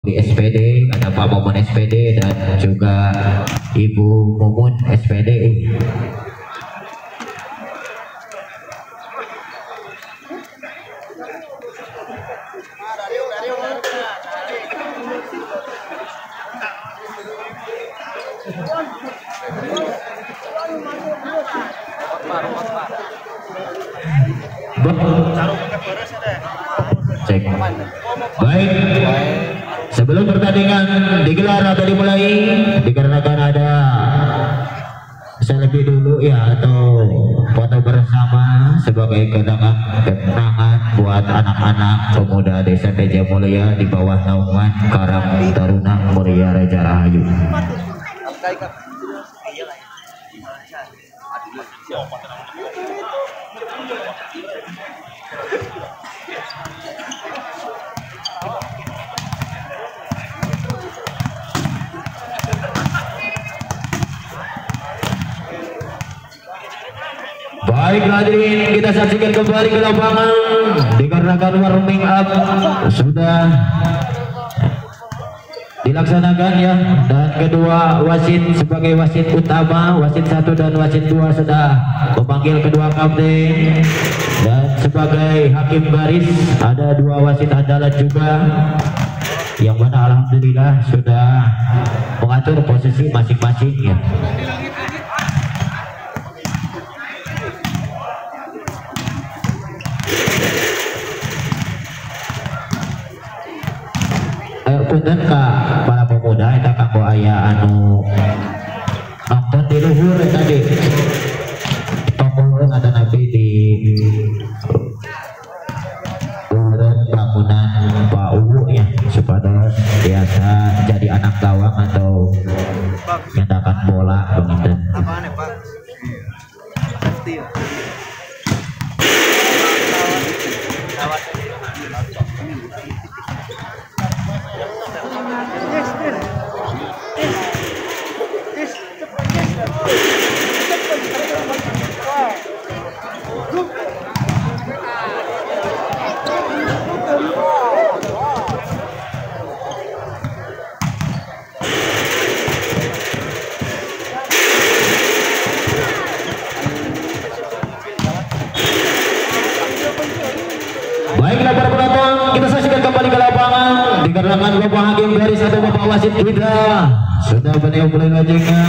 di SPD, ada Pak Momon SPD dan juga Ibu Mumun SPD. Cek. Baik. Sebelum pertandingan digelar atau dimulai, dikarenakan ada selfie dulu ya atau foto bersama sebagai kenangan buat anak-anak pemuda Desa Teja Mulia di bawah naungan Karang Taruna Mulia Raja Rahayu. Baik hadirin, kita saksikan kembali ke lapangan dikarenakan warming up sudah dilaksanakan ya, dan kedua wasit sebagai wasit utama, wasit 1 dan wasit 2 sudah memanggil kedua kapten, dan sebagai hakim baris ada 2 wasit andalan juga yang mana alhamdulillah sudah mengatur posisi masing-masing ya. Punten kak para pemuda eta kanggo aya anu nonton di luhur tadi tonggolan ada nabi di luhuran bangunan Pak Uwu ya, supaya biasa jadi anak gawang atau nyendakan bola begitu. Baiklah para penonton, kita saksikan kembali ke lapangan dikarenakan Bapak Hakim garis atau Bapak Wasit kita sudah beliau mulai lajengnya.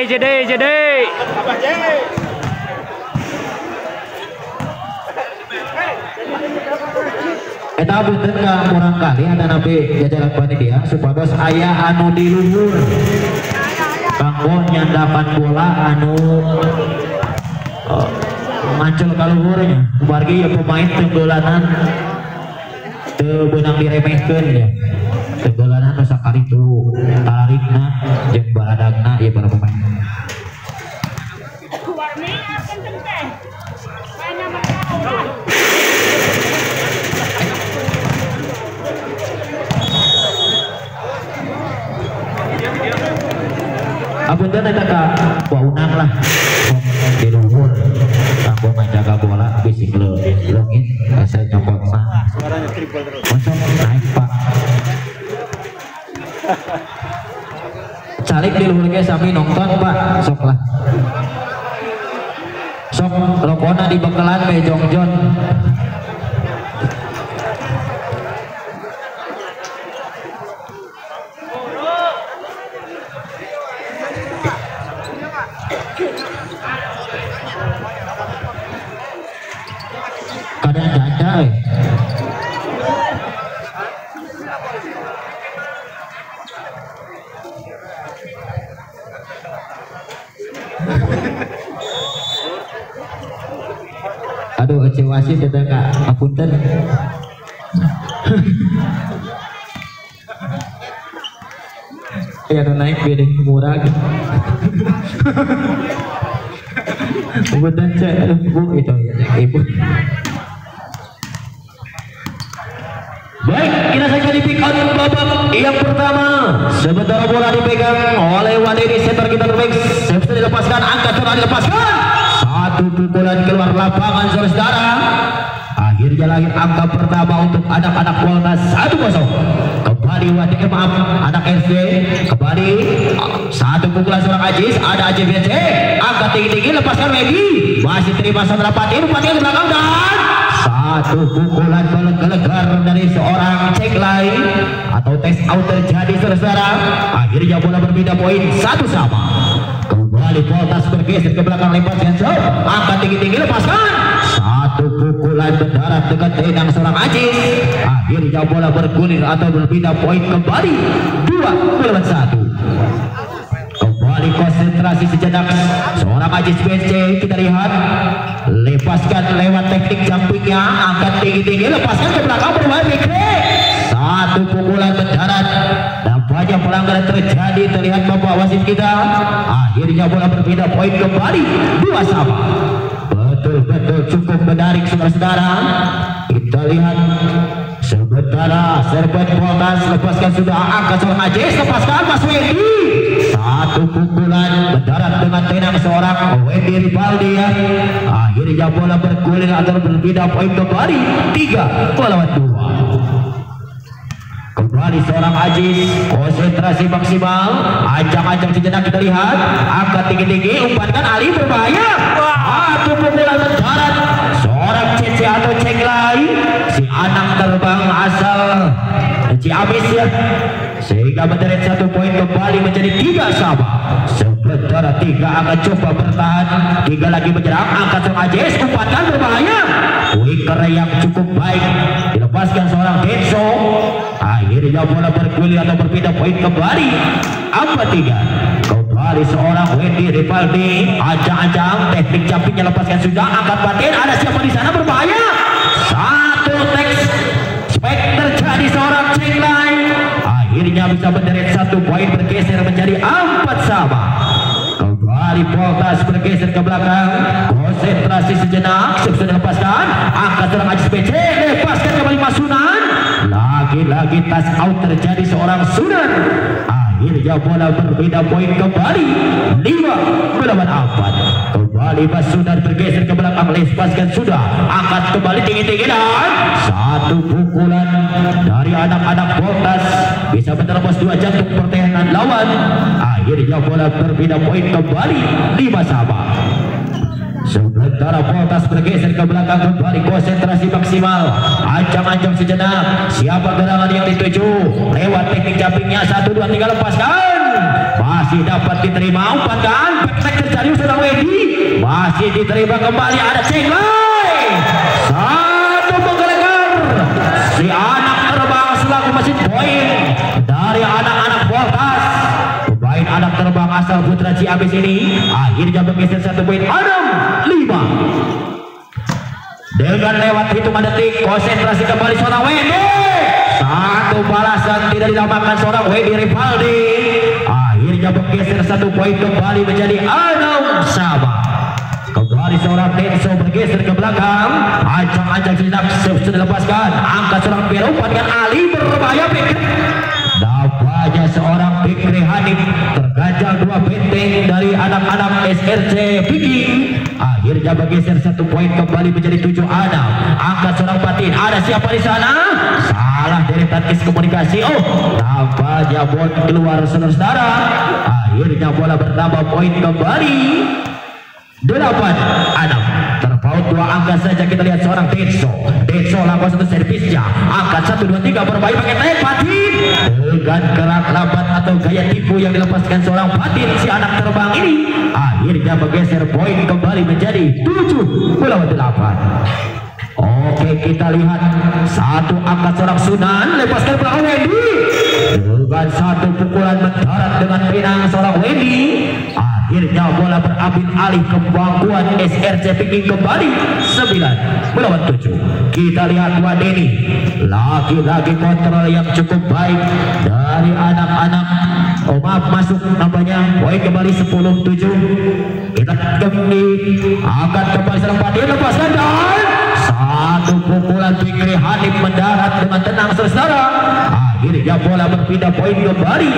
Jadi. Eta punten ka kurang kali ada nabi jajaran panitia supados aya anu di luhur kanggo nyandakan bola anu mancul ka luhurnya kubargi ya pemain tenggolanan teu beunang diremehkeun ya, tenggolanan nu sakaritu tarikna jeung baradagna ieu para pemain. Apunten eta ka waunang lah di luhur kanggo menjaga bola bisik leungit asa nyokot mah suaranya triple terus masuk naik Pak calik di luhur ge sami nonton Pak sok lah sok rokona dibekelan we jongjon. Kadang janda aduh ece wasit eta ka apunten. Ya naik beda murah Bukan cek bu itu ya ibu. Baik, kita saksikan menjadi pick out babak yang pertama. Sementara bola dipegang oleh Wadeni, center kita terbaik. Sudah dilepaskan, angkat bola dilepaskan. Satu pukulan keluar lapangan saudara. Akhirnya lahir angka pertama untuk anak-anak Poltas 1-0. Kembali Wadeni, maaf, anak SD. Kembali satu pukulan seorang Ajis, ada Ajis BC. Angkat tinggi-tinggi, lepaskan Megi. Masih terima saudara Patin ke belakang dan satu pukulan gelegar dari seorang Ceklai atau tes out terjadi saudara. Akhirnya bola berbeda poin 1-1. Kembali Poltas bergeser ke belakang, lepaskan jauh, angkat tinggi-tinggi, lepaskan. Satu pukulan mendarat dengan tenang seorang Ajis. Akhirnya bola bergulir atau berbeda poin kembali 2-1. Kembali konsentrasi sejenak seorang Ajis BC, kita lihat lepaskan lewat teknik jumpingnya, angkat tinggi-tinggi, lepaskan ke belakang berbahaya Fikri. Satu pukulan mendarat, nampaknya pelanggaran terjadi, terlihat bapak wasit kita. Akhirnya bola berbeda poin kembali 2-2. Betul-betul cukup menarik saudara-saudara. Kita lihat sementara serban Poltas lepaskan sudah, angkat seorang Ajis, lepaskan Mas Wendy. Satu pukulan mendarat dengan tenang seorang Wendy Rivaldi ya. Akhirnya bola bergulir atau berbeda poin kembali 3-2. Kembali seorang Ajis, konsentrasi maksimal, ancang-ancang sejenak, kita lihat, angkat tinggi-tinggi, umpankan Ali berbahaya. Satu pukulan mendarat seorang CC atau Ceklai, si anak terbang asal Ciamis ya, sehingga mendarat satu poin kembali menjadi 3-3. Sementara 3 akan coba bertahan, 3 lagi menyerang, angkat seorang Ajis, umpankan berbahaya. Winger yang cukup baik dilepaskan seorang Denso. Akhirnya bola bergulir atau berbeda poin kembali 4-3. Kembali seorang Wendy Rivaldi, ancang-ancang, teknik jumpingnya lepaskan sudah, angkat batin, ada siapa di sana berbahaya. Satu teks spek terjadi seorang Ceklai. Akhirnya bisa mendarat satu poin, bergeser menjadi 4-4. Kembali Poltas bergeser ke belakang, konsentrasi sejenak, sudah dilepaskan, angkat seorang Ajis BC, lepaskan kembali Mas Sunan. Lagi-lagi tas out terjadi seorang Sunan. Akhirnya bola berbeda poin kembali 5-4. Kembali Mas Sunan bergeser ke belakang, lepaskan sudah, angkat kembali tinggi-tinggi dan satu pukulan dari anak-anak Poltas bisa menerobos 2 jantung pertahanan lawan. Akhirnya bola berbeda poin kembali 5-5. Sementara Poltas bergeser ke belakang, kembali konsentrasi maksimal, ancang-ancang sejenak, siapa gerangan yang dituju, lewat teknik jumpingnya, 1, 2, 3, lepaskan, masih dapat diterima, umpankan, back terjadi seorang Wendy, masih diterima kembali, ada Ceklai. Satu menggelegar, si anak terbang selaku mesin poin dari anak-anak Poltas. Pemain anak terbang asal Putra Ciamis ini akhirnya bergeser 1 poin 6-5. Dengan lewat hitungan detik, konsentrasi kembali seorang Wendy. Satu balasan tidak dilamakan seorang Wendy Rivaldi. Akhirnya bergeser 1 poin kembali menjadi 6-6. Kembali seorang Denso bergeser ke belakang, ancang-ancang sejenak, sudah dilepaskan, angkat seorang Piero, umpankan Ali berbahaya. Nampaknya seorang Fikri Hanif terganjal 2 benteng dari anak-anak SRC Viking. Akhirnya bergeser 1 poin kembali menjadi 7-6. Angkat seorang Patin, ada siapa di sana? Salah dari taktis komunikasi. Oh, nampaknya bola keluar saudara. Akhirnya bola bertambah poin kembali 8-6. Terpaut 2 angka saja, kita lihat seorang Denso. Denso lakukan 1 servisnya, angkat 1, 2, 3 berbahaya pakai tag Patin. Dengan gerak lambat atau gaya tipu yang dilepaskan seorang Patin, si anak terbang ini akhirnya bergeser poin kembali menjadi 7-8. Oke, kita lihat 1 angkat seorang Sunan, lepaskan belakang Wendy. Dengan 1 pukulan mendarat dengan tenang seorang Wendy. Akhirnya bola berambil alih ke pangkuan SRC Viking kembali 9-7. Kita lihat Wadeni, lagi-lagi kontrol yang cukup baik dari anak-anak. Oh maaf, masuk namanya, poin kembali 10-7. Kita kembali akan kembali serang Patin, lepaskan dan 1 pukulan Fikri Hanif mendarat dengan tenang saudara. Akhirnya bola berpindah poin kembali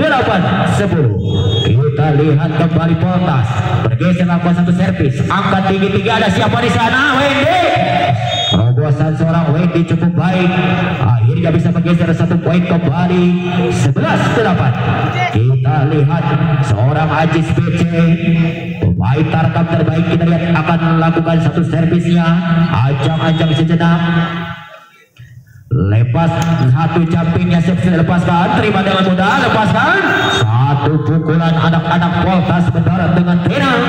8-10. Kita lihat kembali Poltas bergeser lakukan satu servis, angkat tinggi-tinggi, ada siapa di sana? Wendy. Terobosan seorang Wendy cukup baik, akhirnya bisa bergeser satu poin kembali 11-8. Kita lihat seorang Ajis BC, pemain tarkam terbaik, kita lihat akan melakukan satu servisnya, ajang-ajang sejenak. Lepas satu jumpingnya, lepaskan, terima dengan mudah, lepaskan. Satu pukulan anak-anak Poltas mendarat dengan tenang.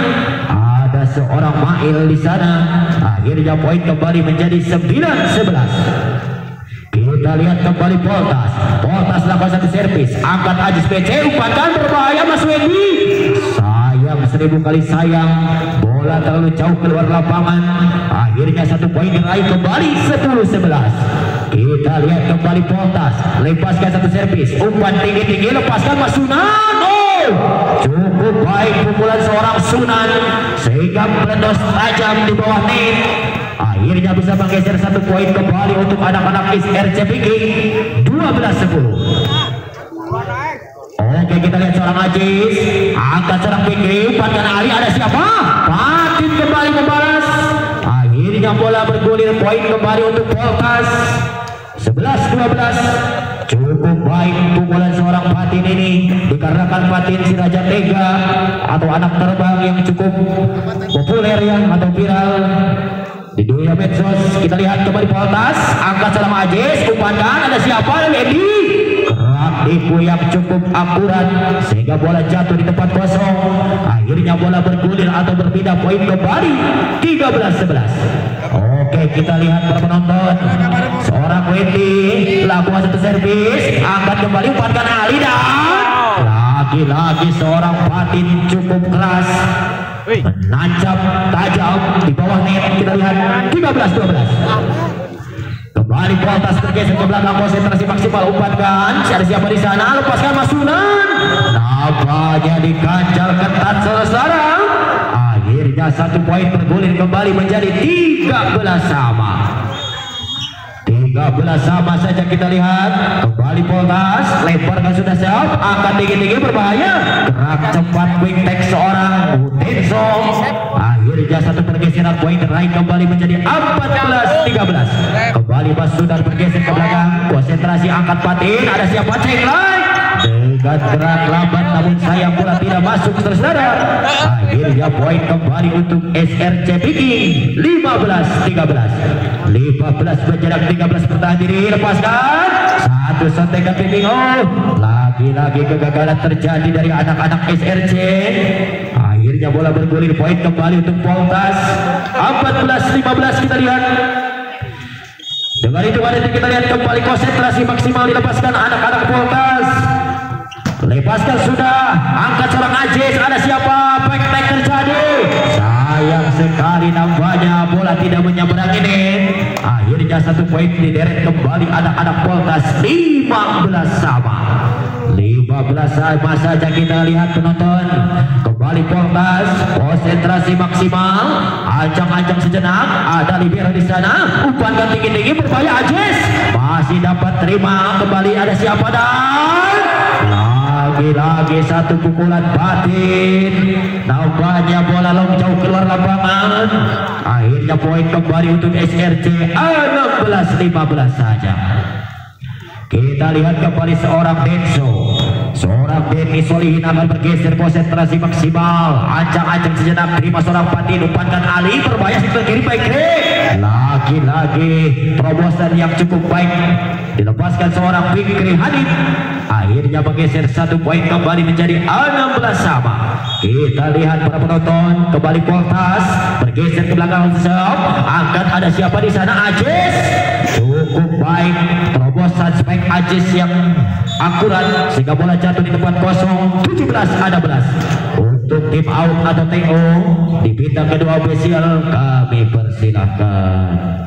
Ada seorang Mail di sana. Akhirnya poin kembali menjadi 9-11. Kita lihat kembali Poltas. Poltas lakukan satu servis, angkat Ajis BC, umpankan, berbahaya Mas Wendy. Sayang, 1000 kali sayang, bola terlalu jauh keluar lapangan. Akhirnya satu poin diraih kembali 10-11. Kita lihat kembali Poltas, lepaskan satu servis, umpan tinggi-tinggi, lepaskan Mas Sunan. Oh, cukup baik pukulan seorang Sunan sehingga melendos tajam di bawah net. Akhirnya bisa menggeser satu poin kembali untuk anak-anak SRC Viking 12-10. Oke, kita lihat seorang Ajis, angkat seorang Viking, umpankan Ali, ada siapa? Patin kembali membalas. Akhirnya bola bergulir, poin kembali untuk Poltas 11-12. Cukup baik pukulan seorang Patin ini, dikarenakan Patin si Raja Tega atau anak terbang yang cukup populer ya, atau viral di dunia medsos. Kita lihat kembali Poltas, angkat seorang Ajis, umpankan, ada siapa? Lady. Kerak tipu yang cukup akurat sehingga bola jatuh di tempat kosong. Akhirnya bola bergulir atau berpindah poin kembali 13-11. Oke, kita lihat para penonton, seorang Wendy lakukan satu servis, angkat kembali, umpankan Ali, dan lagi-lagi seorang Patin cukup keras menancap tajam di bawah net. Kita lihat 13-12. Kembali Poltas bergeser ke belakang, konsentrasi maksimal, umpankan, ada siapa di sana? Lepaskan Mas Sunan. Nampaknya diganjal ketat saudara. Akhirnya satu poin bergulir kembali menjadi 13 sama. 13 sama saja. Kita lihat kembali Poltas, lemparkan sudah siap, angkat tinggi-tinggi, berbahaya, gerak cepat wing tag seorang Utenso. Akhirnya satu pergeseran poin terakhir kembali menjadi 14-13. Kembali Mas Sudan bergeser ke belakang, konsentrasi, angkat Patin, ada siapa? Cenglai dengan gerak lambat, namun sayang bola tidak masuk saudara. Akhirnya poin kembali untuk SRC Viking 15-13. 15 berjarak 13, bertahan diri, lepaskan, satu sontekan pimpin. Oh, lagi-lagi kegagalan terjadi dari anak-anak SRC. Akhirnya bola bergulir, poin kembali untuk Poltas 14-15. Kita lihat dengan itu kita lihat kembali konsentrasi maksimal, dilepaskan anak-anak Poltas. Lepaskan sudah, angkat seorang Ajis, ada siapa? Back-back terjadi. Sayang sekali nampaknya bola tidak menyeberang ini. Akhirnya satu poin dideret kembali anak-anak Poltas 15 sama. 15 sama saja. Kita lihat penonton, kembali Poltas, konsentrasi maksimal, ancang-ancang sejenak, ada libero di sana, umpankan tinggi-tinggi, berbahaya Ajis, masih dapat terima, kembali ada siapa, dan lagi-lagi satu pukulan Patin, nampaknya bola jauh keluar lapangan. Akhirnya poin kembali untuk SRC 16-15 saja. Kita lihat kembali seorang Denso, seorang Denny Solihin akan bergeser, konsentrasi maksimal, ancang-ancang sejenak, terima seorang Patin, umpankan Ali, berbahaya ke kiri, baik. Lagi-lagi terobosan yang cukup baik, dilepaskan seorang Fikri Hadid. Akhirnya bergeser satu poin kembali menjadi 16 sama. Kita lihat para penonton, kembali Poltas bergeser ke belakang, angkat, ada siapa di sana? Ajis, cukup baik terobosan spike Ajis yang akurat sehingga bola jatuh di tempat kosong. 17-16 untuk tim out atau TO di bintang kedua official. Kami persilahkan.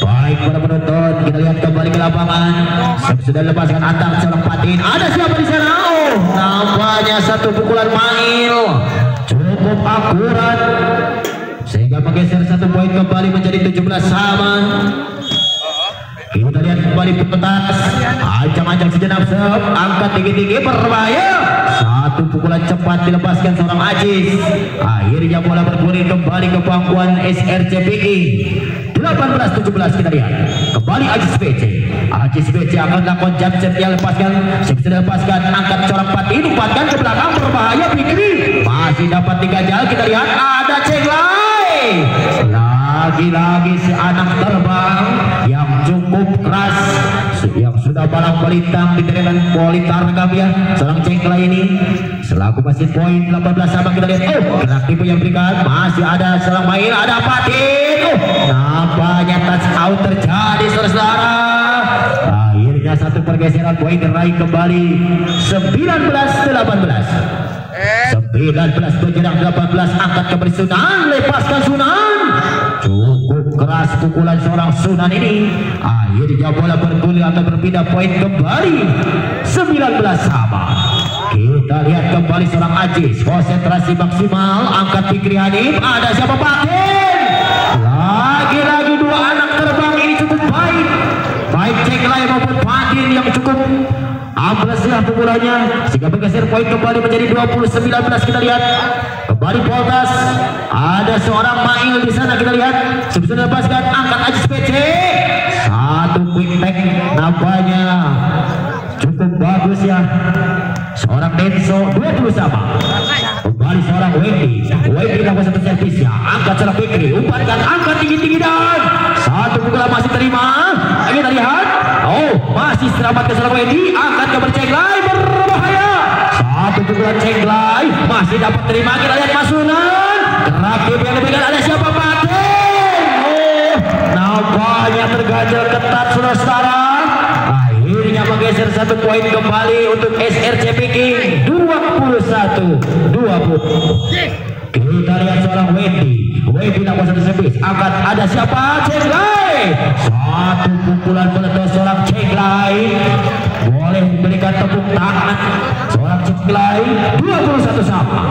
Baik para penonton, kita kita lihat kembali ke lapangan. Sudah lepaskan antar seorang Patin. Ada siapa di sana? Oh, nampaknya satu pukulan Mail cukup akurat sehingga menggeser 1 poin kembali menjadi 17 sama. Kita lihat kembali pentas, ancang-ancang sejenak, angkat tinggi-tinggi berbahaya. Satu pukulan cepat dilepaskan seorang Ajis. Akhirnya bola bergulir kembali ke pangkuan SRCPI. 18-17 kita lihat kembali Ajis BC. Ajis BC akan melakukan jump set yang lepaskan. Sudah lepaskan, angkat seorang Patin, umpankan ke belakang berbahaya. Fikri masih dapat diganjal. Kita lihat ada Cenglai. Lagi-lagi si anak terbang yang cukup keras yang sudah balang melintang di deretan Politar Gambia. Seorang Cenglai ini selaku wasit poin 18 sama. Kita lihat gerak tipu yang berikan, masih ada seorang main, ada Patin. Nampaknya touch out terjadi saudara. Akhirnya satu pergeseran poin diraih kembali 19-18. 19 berjarak 18, angkat kembali Sunan, lepaskan Sunan. Cukup keras pukulan seorang Sunan ini. Akhirnya bola bergulir atau berpindah poin kembali 19 sama. Kita lihat kembali seorang Ajis, konsentrasi maksimal, angkat Fikri Hanif. Ada siapa? Patin. Lagi-lagi dua anak terbang ini cukup baik, baik Cenglai maupun Patin yang cukup amblaslah pukulannya sehingga bergeser poin kembali menjadi 20-19. Kita lihat kembali Poltas, ada seorang Mail di sana. Kita lihat sudah lepaskan, angkat Ajis PC. Satu quick tag nampaknya cukup bagus ya. Seorang Denso 20 sama. Kembali seorang Wendy lakukan satu servisnya, angkat seorang Fikri, umpankan, angkat tinggi-tinggi dan satu pukulan masih terima. Kita lihat, masih selamat ke seorang Wendy, angkat ke Cenglai berbahaya. Satu pukulan Cenglai masih dapat terima. Kita lihat Masunan, gerak yang diberikan, ada siapa? Patin. Nampaknya terganjal ketat saudara. Akhirnya menggeser 1 poin kembali untuk SRCPI 21-20. Kita lihat seorang Wendy lakukan satu servis, angkat, ada siapa? Cenglai. Satu pukulan meledos seorang Cenglai, boleh memberikan tepuk tangan seorang Cenglai. 21 sama,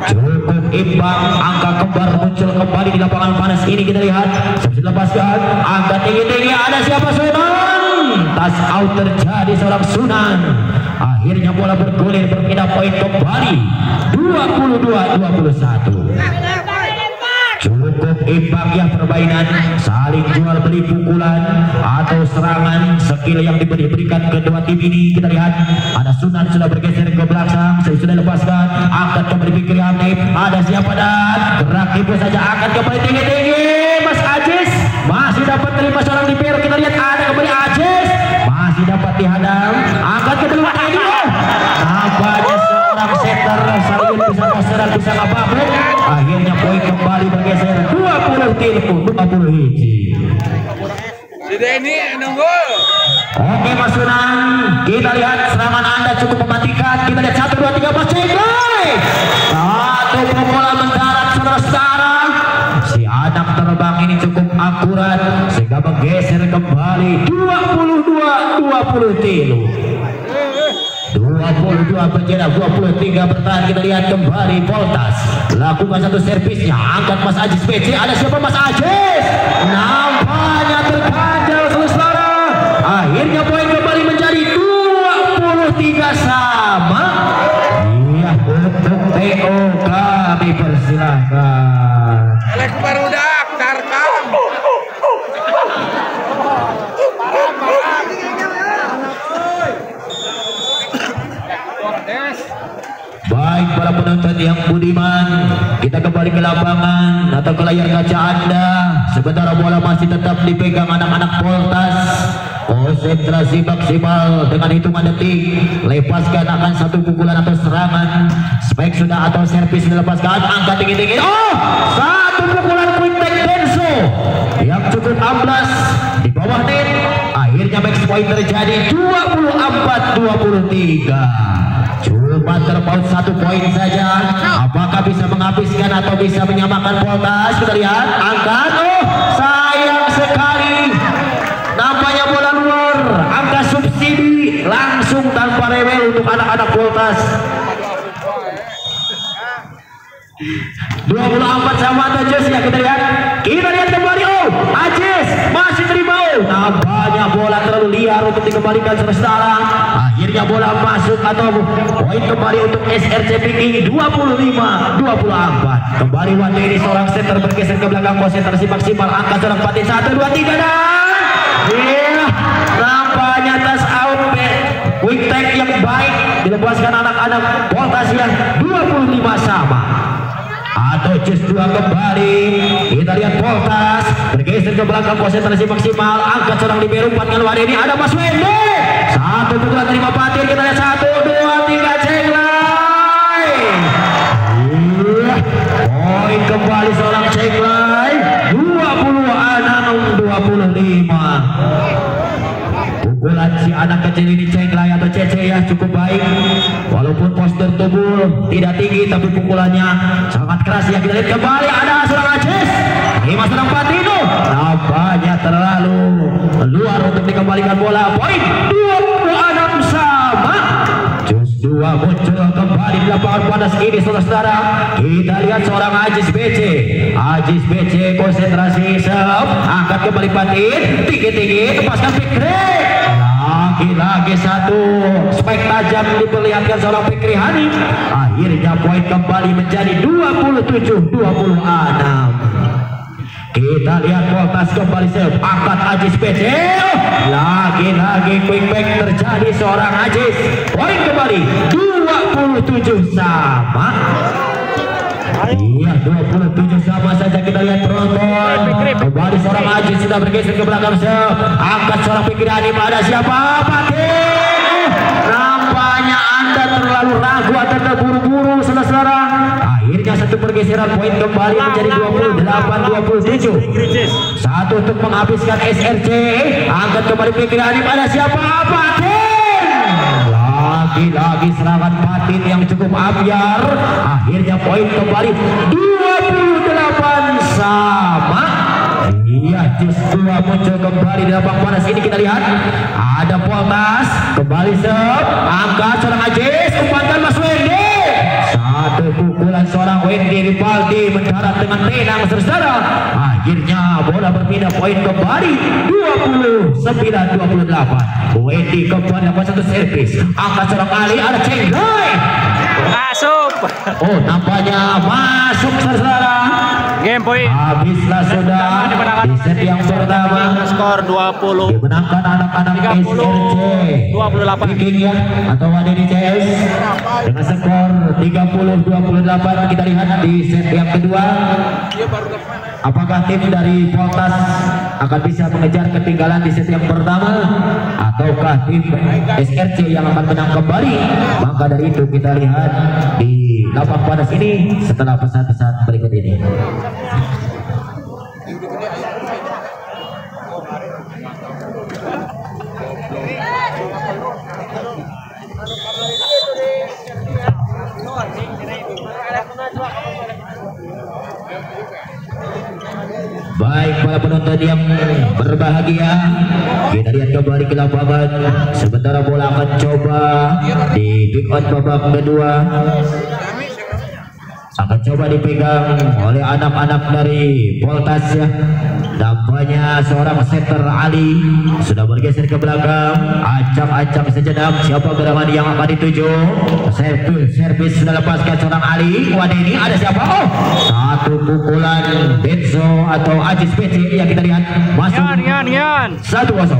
cukup imbang. Angka kembar muncul kembali di lapangan panas ini. Kita lihat sudah lepaskan, angkat tinggi-tinggi, ada siapa? Sunan. Touch out terjadi seorang Sunan. Akhirnya bola bergulir, berpindah poin kembali 22-21. Cukup imbang ya permainan, saling jual beli pukulan atau serangan, skill yang diberikan kedua tim ini. Kita lihat ada Sunan sudah bergeser ke belakang, sudah lepaskan, angkat kembali Fikri Hanif. Ada siapa dan gerak tipu saja, angkat kembali tinggi-tinggi. Mas Ajis masih dapat terima seorang di Peru. Kita lihat ada kembali Ajis, masih dapat dihadang, angkat ke belakang lagi. Nampaknya seorang setter saling bisa serang, bisa apa-apa. Akhirnya poin kembali bergeser 20 hiji. Si Denny nunggul. Oke Mas Sunan, kita lihat serangan Anda cukup mematikan. Kita lihat 1, 2, 3 Mas Cenglai. Satu pukulan mendarat saudara-saudara. Si anak terbang ini cukup akurat sehingga menggeser kembali 22-23. 22 berjarak, 23 bertahan. Kita lihat kembali Poltas lakukan satu servisnya, angkat Mas Ajis PC. Ada siapa? Mas Ajis. Nampaknya terganjal saudara. Akhirnya poin kembali menjadi 23 sama. Iya, untuk TO kami persilahkan. Elek barudak tarkam. Baik para penonton yang budiman, kita kembali ke lapangan atau ke layar kaca Anda. Sementara bola masih tetap dipegang anak-anak Poltas. Konsentrasi maksimal dengan hitungan detik. Lepaskan akan satu pukulan atau serangan. Spike sudah atau servis sudah lepaskan, angkat tinggi-tinggi. Satu pukulan quick tag Denso yang cukup amblas di bawah net. Akhirnya match point terjadi 24-23. Cuma terpaut 1 poin saja. Apakah bisa menghabiskan atau bisa menyamakan Poltas? Kita lihat, angkat. Sayang sekali. Nampaknya bola anak-anak Poltas. 24 sama Ajis ya, kita lihat kembali. Ajis masih terima. Nampaknya bola terlalu liar untuk dikembalikan saudara. Akhirnya bola masuk atau poin kembali untuk SRC Viking 25-24. Kembali Wande ini seorang center bergeser ke belakang, konsentrasi maksimal, angkat seorang Patin 1 2 3 dan nampaknya tas out quick tag yang baik dilepaskan anak-anak Poltas yang 25 sama. Atau just 2 kembali. Kita lihat Poltas bergeser ke belakang, konsentrasi maksimal, angkat seorang libero, umpan keluar ini ada Mas Wende. Satu pukulan terima Patin, kita lihat 1 2 3 Cenglai. Poin kembali seorang Cenglai 26-25. Pukulan si anak kecil ini Cenglai atau Cece ya cukup baik, walaupun postur tubuh tidak tinggi tapi pukulannya sangat keras ya. Kita lihat kembali ada seorang Ajis, ini mas seorang Patino, nampaknya terlalu luar untuk dikembalikan bola. Poin 26 sama. Jus 2 muncul kembali di lapangan panas ini saudara. Kita lihat seorang Ajis BC. Ajis BC konsentrasi, angkat kembali Patin, tinggi-tinggi lepaskan Fikri. Lagi-lagi satu spike tajam diperlihatkan seorang Fikri Hani. Akhirnya poin kembali menjadi 27-26. Kita lihat Poltas kembali angkat Ajis BC. Lagi-lagi quick back terjadi seorang Ajis. Poin kembali 27 sama. Iya 27 sama saja. Kita lihat penonton kembali seorang Ajis sudah bergeser ke belakang, angkat seorang pikiran ini pada siapa? Patin. Nampaknya Anda terlalu ragu atau terburu-buru saudara. Akhirnya satu pergeseran, poin kembali menjadi 28-27. Satu untuk menghabiskan SRC, angkat kembali pikiran ini pada siapa? Patin. Lagi-lagi serangan Patin yang cukup ambiar. Akhirnya poin kembali 28 sama. Iya, justru muncul kembali di lapang panas ini. Kita lihat ada Poltas kembali angkat seorang Ajis, umpankan Mas Wendy. Satu pukulan seorang Wendy Ripaldi mendarat dengan tenang saudara. Akhirnya bola berpindah, poin kembali 29-28. Wendy kembali dapat satu servis, angkat seorang Ali, ada Cenglai masuk. Oh, nampaknya masuk saudara. Game point. Habislah sudah di set yang pertama. Skor 20. Dimenangkan anak-anak SRC 28 Viking ya, atau Wadeni CS dengan skor 30-28. Kita lihat di set yang kedua, apakah tim dari Poltas akan bisa mengejar ketinggalan di set yang pertama, ataukah tim SRC yang akan menang kembali? Maka dari itu kita lihat di lapang panas ini setelah pesan-pesan berikut ini. Baik para penonton yang berbahagia, kita lihat kembali ke lapangan. Sementara bola akan coba di pick on babak kedua, akan coba dipegang oleh anak-anak dari Poltas ya. Nampaknya seorang setter Ali sudah bergeser ke belakang, acak-acak sejenak siapa gerangan yang akan dituju. Servis sudah lepaskan seorang Ali. Wadah ini ada siapa? Oh, satu pukulan Benzo atau Ajis BC yang kita lihat masuk. Yan. 1-0.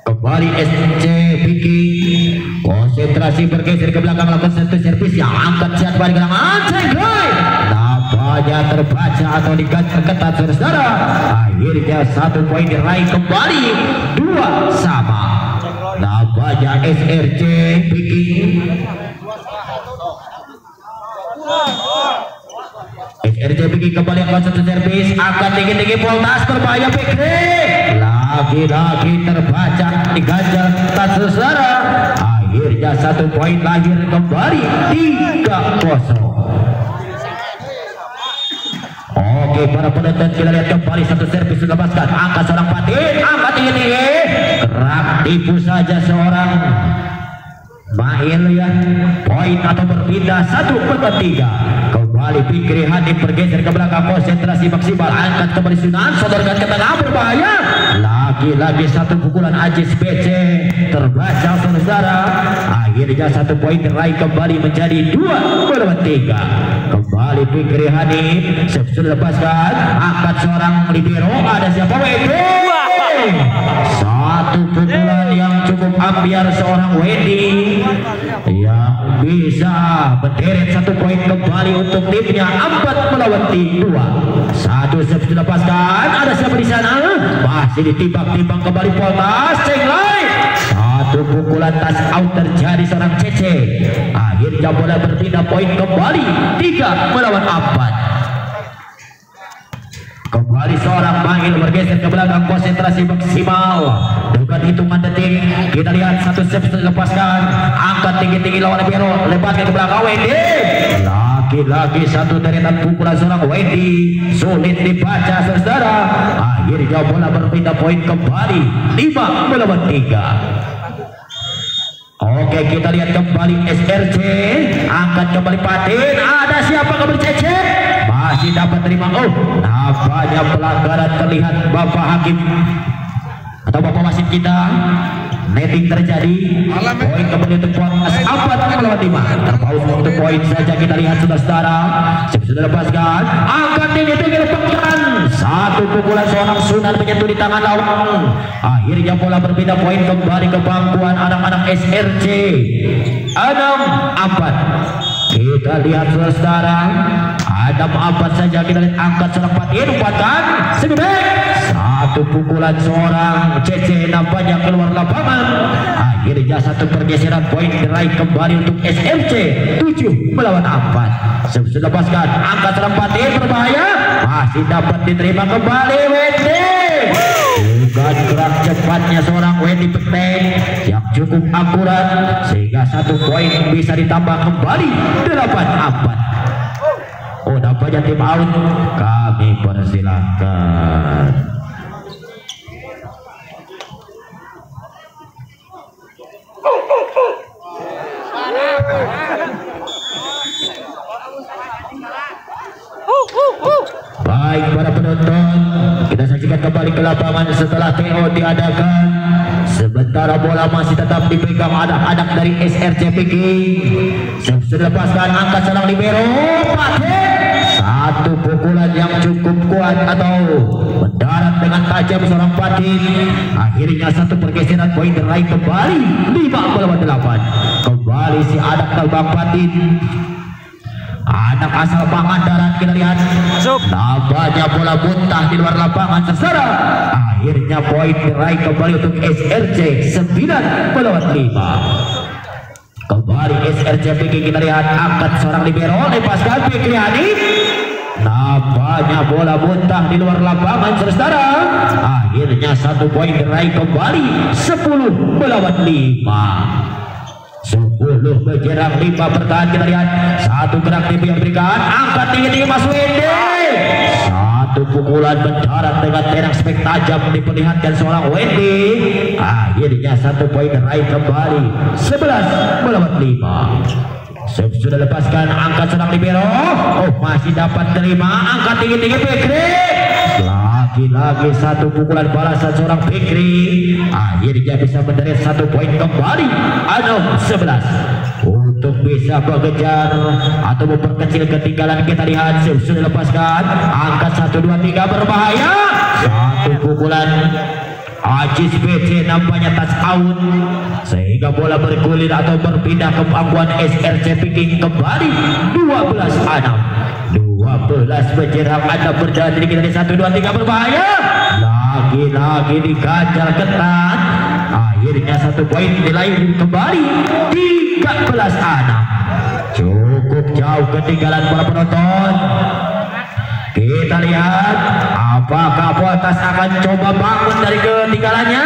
Kembali SC Viking konsentrasi bergeser ke belakang, lakukan satu servis yang angkat siat balik gerangan Cenglai. Nampaknya terbaca atau diganjar ketat saudara. Akhirnya satu poin diraih kembali 2 sama. Nampaknya SRC Viking. SRC Viking kembali akan satu servis, angkat tinggi-tinggi Poltas, berbahaya Fikri. Lagi-lagi terbaca diganjar ketat saudara. Akhirnya satu poin lahir kembali 3-0. Oke para penonton, kita lihat kembali satu servis dilepaskan, angkat seorang Patin, angkat tinggi-tinggi. Kerak tipu saja seorang Mail ya. Poin atau berpindah 1/3. Kembali Fikri Hanif bergeser ke belakang, konsentrasi maksimal, angkat kembali Sunan, sodorkan ke tengah, berbahaya. Lagi-lagi satu pukulan Ajis BC terbaca saudara. Akhirnya 1 poin diraih kembali menjadi 2/3. Kembali Fikri Hanif sudah lepaskan, angkat seorang libero, ada siapa? Satu pukulan yang cukup ambiar seorang Wendy yang bisa berderet 1 poin kembali untuk timnya. 4/2. 1 sudah dilepaskan, ada siapa di sana? Masih ditimbang-timbang kembali Poltas Cenglai. 1 pukulan tas out terjadi seorang Cece. Akhirnya bola berpindah poin kembali 3/4. Kembali seorang Mahil bergeser ke belakang, konsentrasi maksimal dengan hitungan detik. Kita lihat 1 set dilepaskan, angkat tinggi-tinggi lawan Libero, lepaskan ke belakang Wendy. Lagi-lagi 1 deretan pukulan seorang Wendy sulit dibaca saudara. Akhirnya bola berpindah poin kembali 5/3. Oke, kita lihat kembali SRC, angkat kembali Patin, ada siapa kembali Cece? Masih dapat terima. Nampaknya pelanggaran terlihat Bapak Hakim atau Bapak wasit kita. Netting terjadi. Poin kembali untuk Poltas 4/5. Terpaut untuk poin saja. Kita lihat saudara. Sudah lepaskan, angkat tinggi-tinggi lepaskan. 1 pukulan seorang Sunan menyentuh di tangan lawan. Akhirnya bola berpindah poin kembali ke pangkuan anak-anak SRC 6/4. Kita lihat saudara, ada 4 saja. Kita lihat angkat seorang Patin, umpankan sebebek. 1 pukulan seorang Cece nampaknya keluar lapangan. Akhirnya 1 pergeseran poin diraih kembali untuk SMC 7/4. Sudah lepaskan, angkat seorang Patin, berbahaya, masih dapat diterima kembali Wendy. Bukan gerak cepatnya seorang Wendy Petek yang cukup akurat sehingga 1 poin bisa ditambah kembali 8/4. Nampaknya tim out, kami persilahkan. Baik para penonton, kita saksikan kembali ke lapangan setelah TO diadakan. Sementara bola masih tetap dipegang anak-anak dari SRC Peking. Sudah lepaskan, angkat seorang libero, Patin. 1 pukulan yang cukup kuat atau mendarat dengan tajam seorang Patin. Akhirnya 1 pergeseran poin diraih kembali 5/8. Kembali si anak terbang Patin, anak asal Pangandaran. Kita lihat nampaknya bola muntah di luar lapangan saudara. Akhirnya poin diraih kembali untuk SRC 9/5. Kembali SRC Peking. Kita lihat angkat seorang libero, lepaskan Fikri Hanif. Nampaknya bola muntah di luar lapangan saudara. Akhirnya 1 poin diraih kembali 10/5. 10 bergerak, 5 bertahan. Kita lihat 1 gerak TV yang berikan, angkat tinggi-tinggi Mas Wendy. 1 pukulan mendarat dengan tenang spek tajam diperlihatkan seorang Wendy. Akhirnya 1 poin diraih kembali 11/5. Sudah lepaskan, angkat seorang libero, masih dapat terima, angkat tinggi-tinggi Fikri. Lagi-lagi 1 pukulan balasan seorang Fikri. Akhirnya bisa menderet 1 poin kembali 6/11. Untuk bisa mengejar atau memperkecil ketinggalan, kita lihat sudah lepaskan, angkat 1, 2, 3, berbahaya. 1 pukulan Ajis BC nampaknya touch out sehingga bola bergulir atau berpindah ke pangkuan SRC Peking kembali 12/6. 12 bergerak, Anda berjalan di kita 1, 2, 3, berbahaya. Lagi-lagi dikejar ketat. Akhirnya 1 poin diraih kembali 13/6. Cukup jauh ketinggalan para penonton. Kita lihat apakah Poltas akan coba bangun dari ketinggalannya.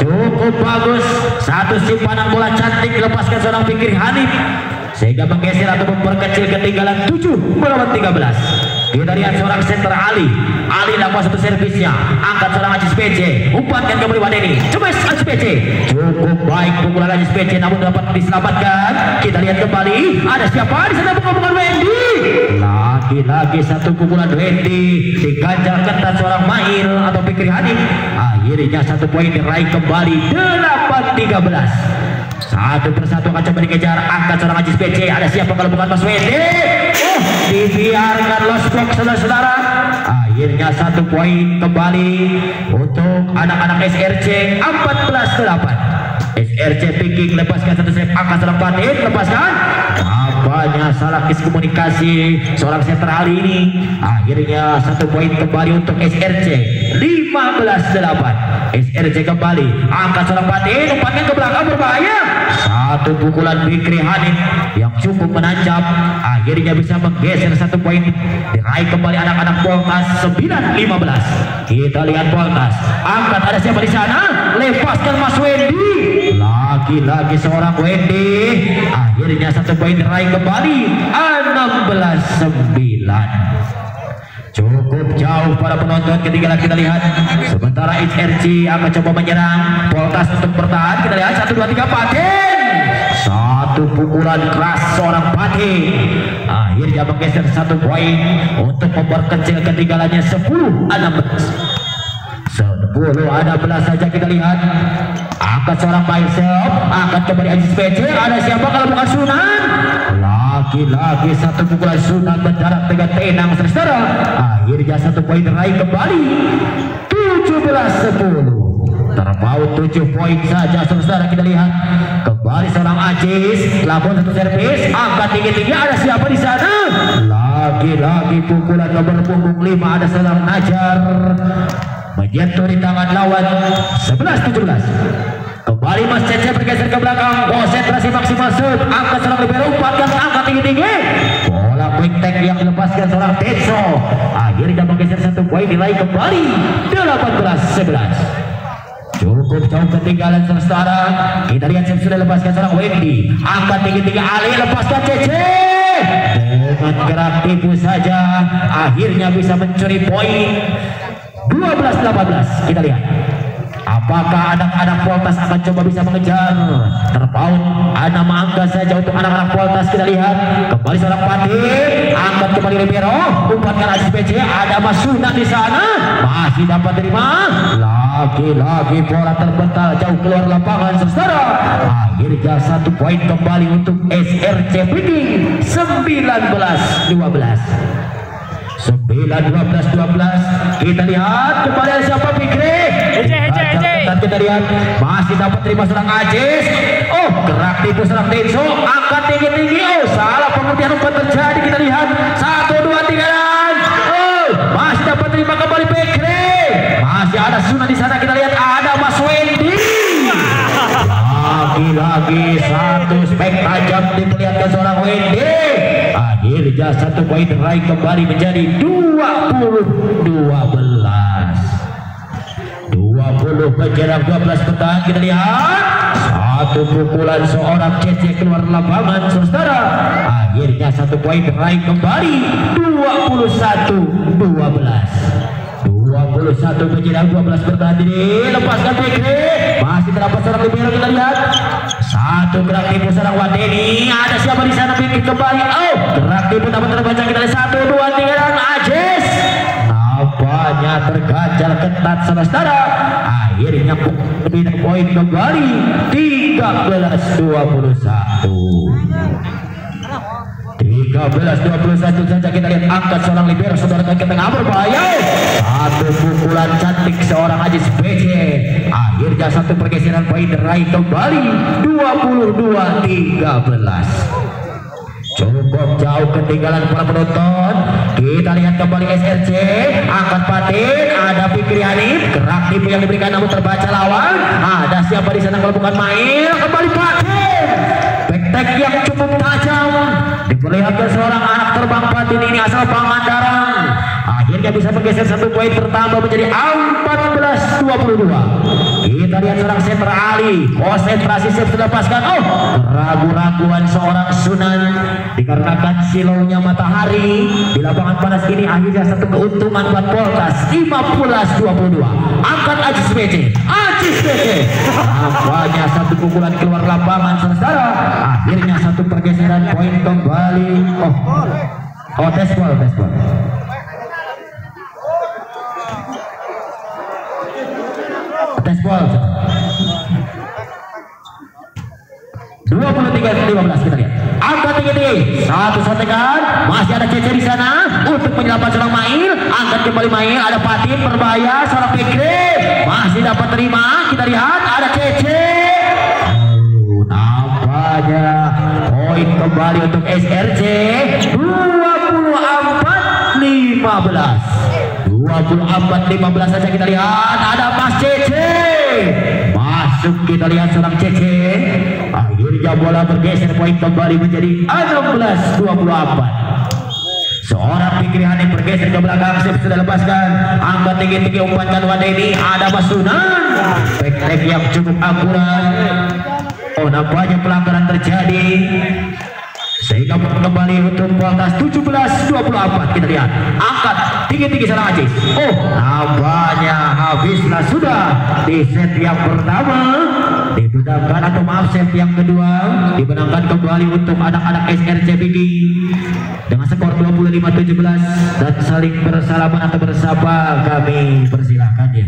Cukup bagus, 1 simpanan bola cantik dilepaskan seorang Fikri Hanif sehingga menggeser atau memperkecil ketinggalan 7/13. Kita lihat seorang center Ali lakukan satu servisnya, angkat seorang Ajis PC, umpankan kembali Wadeni, coba Ajis PC, cukup baik pukulan Ajis PC namun dapat diselamatkan. Kita lihat kembali ada siapa di sana, bukan Wendy. Lagi-lagi satu pukulan Wendy diganjal ketat seorang Mail atau Fikri Hanif. Akhirnya satu poin diraih kembali 8-13. Satu persatu akan coba dikejar, angkat seorang Ajis PC, ada siapa kalau bukan Mas Wendy. Dibiarkan lost box saudara-saudara. Akhirnya satu poin kembali untuk anak-anak SRC 14-8. SRC picking, lepaskan satu set, angkat seorang Patin, lepaskan. Apanya salah komunikasi seorang center Ali ini. Akhirnya satu poin kembali untuk SRC 15-8. SRC kembali, angkat seorang Patin, umpankan ke belakang berbahaya. Satu pukulan Fikri Hanif yang cukup menancap, akhirnya bisa menggeser satu poin, diraih kembali anak-anak Poltas 9-15. Kita lihat Poltas, angkat, ada siapa di sana, lepaskan Mas Wendy. Lagi-lagi seorang Wendy, akhirnya satu poin diraih kembali 16-9. Cukup jauh para penonton, ketinggalan kita lihat. Sementara SRC akan coba menyerang, Poltas untuk bertahan. Kita lihat 1, 2, 3 Patin. Satu pukulan keras seorang Patin, akhirnya menggeser satu poin untuk memperkecil ketinggalannya 10-16. 10-16 saja kita lihat. Angkat seorang myself, angkat kembali Ajis PC, ada siapa kalau bukan Sunan. Lagi-lagi satu pukulan Sunan mendarat dengan tenang saudara. Akhirnya satu poin diraih kembali 17-10. Terpaut 7 poin saja saudara. Kita lihat kembali seorang Ajis, lakukan satu servis, angkat tinggi-tinggi, ada siapa di sana. Lagi-lagi pukulan nomor punggung 5, ada seorang Najar menyentuh di tangan lawan. 11-17. Kembali Mas Cece bergeser ke belakang, konsentrasi maksimal shoot, angkat seorang libero, umpankan, angkat tinggi-tinggi, bola quick tag yang dilepaskan seorang Tetso. Akhirnya menggeser satu poin, nilai kembali 18-11. Cukup jauh ketinggalan saudara. Kita lihat sudah lepaskan seorang Wendy, angkat tinggi-tinggi, Ali lepaskan Cece. Dengan gerak tipu saja akhirnya bisa mencuri poin 12-18. Kita lihat apakah anak-anak Poltas akan coba bisa mengejar. Terpaut nama angka saja untuk anak-anak Poltas. Kita lihat kembali seorang Patin, angkat kembali libero, umpankan Ajis PC, ada Mas Sunan di sana, masih dapat terima. Lagi-lagi bola terbental jauh keluar lapangan saudara. Akhirnya satu poin kembali untuk SRC Picking 19-12. 19-12. Kita lihat kembali ada siapa, Fikri. Kita lihat masih dapat terima seorang Ajis. Gerak tipu seorang Denso, angkat tinggi-tinggi. Salah pengertian umpan terjadi. Kita lihat 1, 2, 3 dan masih dapat terima kembali Fikri. Masih ada Sunan di sana. Kita lihat ada Mas Wendy. Lagi-lagi satu spek tajam diperlihatkan seorang Wendy. Akhirnya satu poin diraih kembali menjadi 20-12. 20 penjarak 12 bertahan. Kita lihat satu pukulan seorang Cece keluar lapangan saudara. Akhirnya satu poin diraih kembali 21-12. 21 penjarak 12 bertahan. Ini lepaskan Fikri, masih terdapat seorang libero. Kita lihat satu gerak tipu seorang Wadeni, ada siapa di sana, Fikri kembali. Gerak tipu dapat terbaca. Kita lihat 1, 2, 3 dan Ajis. Nampaknya terganjal ketat saudara. Akhirnya poin kembali 13-21. 13-21 saja. Kita lihat angkat seorang libero saudara ke tengah berbahaya. Satu pukulan cantik seorang Ajis PC. Akhirnya satu pergeseran poin diraih kembali 22-13. Cukup jauh ketinggalan para penonton. Kita lihat kembali SRC, angkat Patin, ada Fikri Hanif, gerak tipu yang diberikan namun terbaca lawan. Ada siapa di sana kalau bukan Mail, kembali Patin. Back yang cukup tajam diperlihatkan seorang anak terbang Patin ini asal Pangandaran. akhirnya bisa bergeser 1 poin pertama menjadi 14-22. Kita lihat seorang center Ali, konsentrasi siap sudah lepaskan. Oh, ragu-raguan seorang Sunan dikarenakan silaunya matahari di lapangan panas ini. Akhirnya satu keuntungan buat Poltas, 15-22. Angkat Ajis BC, nampaknya satu pukulan keluar lapangan saudara. Akhirnya satu pergeseran poin kembali. Oh, tes ball. 23-15 kita lihat. Angkat tinggi, satu satekan, masih ada Cece di sana untuk menyelamatkan seorang Mail. Angkat kembali Mail, ada Patin berbahaya, seorang Fikri masih dapat terima. Kita lihat ada Cece. Nampaknya poin kembali untuk SRC 24-15 saja. Kita lihat ada Mas Cece masuk. Kita lihat seorang Cece. Akhirnya bola bergeser, poin kembali menjadi 16-24. Seorang Fikri Hani bergeser ke belakang, sudah lepaskan. Angkat tinggi-tinggi, umpankan wadah ini. Ada Mas Sunan, back yang cukup akurat. Oh, nampaknya pelanggaran terjadi sehingga kembali untuk Poltas 17-24. Kita lihat angkat tinggi-tinggi seorang Ajis. Oh, nampaknya habislah sudah di set yang pertama. Dibedangkan atau maaf, set yang kedua dimenangkan kembali untuk anak-anak SRC Bigi dengan skor 25-17 dan saling bersalaman atau bersapa. Kami persilahkan ya.